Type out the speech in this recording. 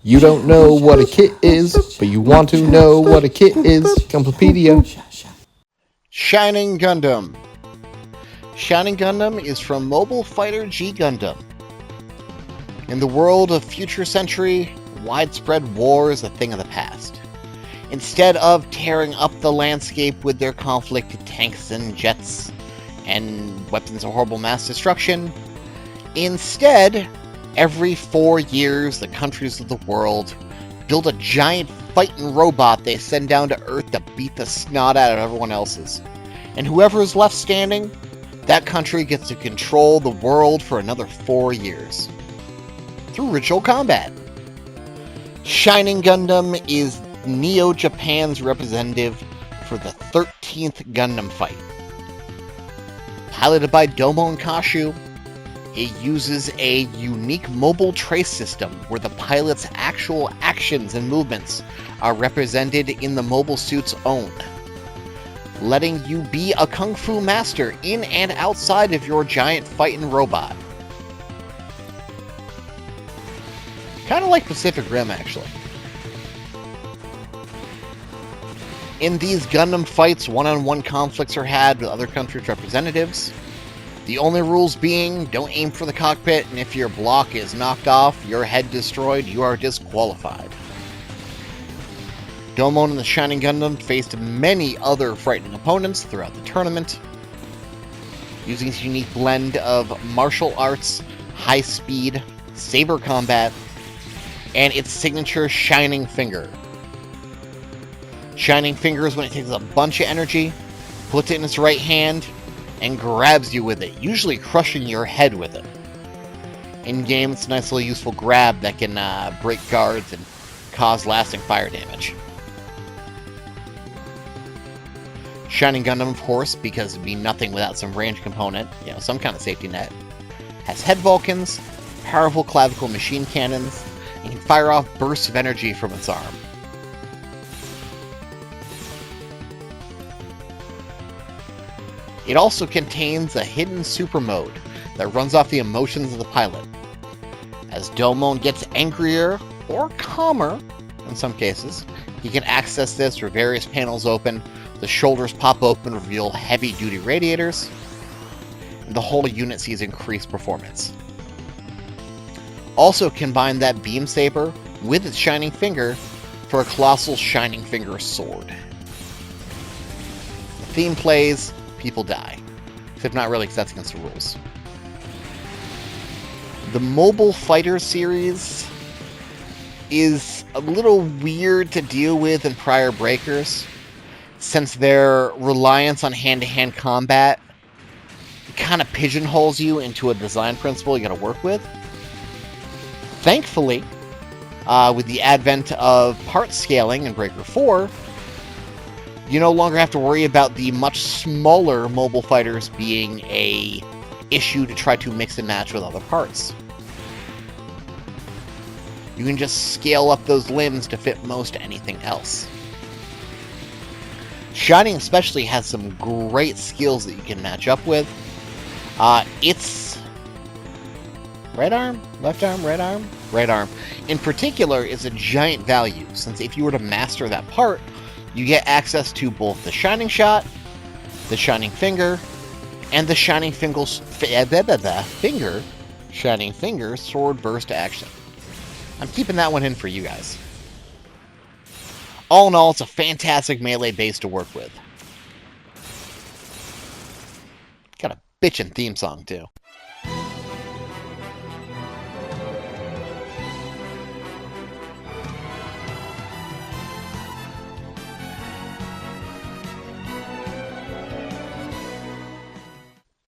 You don't know what a kit is, but you want to know what a kit is. Gunplapedia. Shining Gundam. Shining Gundam is from Mobile Fighter G Gundam. In the world of future century, widespread war is a thing of the past. Instead of tearing up the landscape with their conflict tanks and jets and weapons of horrible mass destruction, instead, every 4 years, the countries of the world build a giant fighting robot they send down to Earth to beat the snot out of everyone else's. And whoever is left standing, that country gets to control the world for another 4 years. Through ritual combat. Shining Gundam is Neo Japan's representative for the 13th Gundam fight. Piloted by Domon Kashu, it uses a unique mobile trace system where the pilot's actual actions and movements are represented in the mobile suit's own, letting you be a kung fu master in and outside of your giant fighting robot. Kind of like Pacific Rim, actually. In these Gundam fights, one-on-one conflicts are had with other countries' representatives. The only rules being, don't aim for the cockpit, and if your block is knocked off, your head destroyed, you are disqualified. Domon and the Shining Gundam faced many other frightening opponents throughout the tournament, using its unique blend of martial arts, high speed, saber combat, and its signature Shining Finger. Shining Finger is when it takes a bunch of energy, puts it in its right hand, and grabs you with it, usually crushing your head with it. In-game, it's a nice little useful grab that can break guards and cause lasting fire damage. Shining Gundam, of course, because it'd be nothing without some range component, some kind of safety net, has head Vulcans, powerful clavicle machine cannons, and can fire off bursts of energy from its arm. It also contains a hidden super mode that runs off the emotions of the pilot. As Domon gets angrier, or calmer in some cases, he can access this through various panels open, the shoulders pop open, reveal heavy-duty radiators, and the whole unit sees increased performance. Also combine that beam saber with its Shining Finger for a colossal Shining Finger sword. The theme plays, people die. Except not really, because that's against the rules. The Mobile Fighter series is a little weird to deal with in prior breakers, since their reliance on hand-to-hand combat kind of pigeonholes you into a design principle you gotta work with. Thankfully, with the advent of part scaling in Breaker 4, you no longer have to worry about the much smaller mobile fighters being a issue to try to mix and match with other parts. You can just scale up those limbs to fit most anything else. Shining especially has some great skills that you can match up with. Its right arm, left arm, right arm? Right arm. In particular is a giant value, since if you were to master that part, you get access to both the Shining Shot, the Shining Finger, and the Shining Finger Shining Finger Sword Burst action. I'm keeping that one in for you guys. All in all, it's a fantastic melee base to work with. Got a bitchin' theme song, too.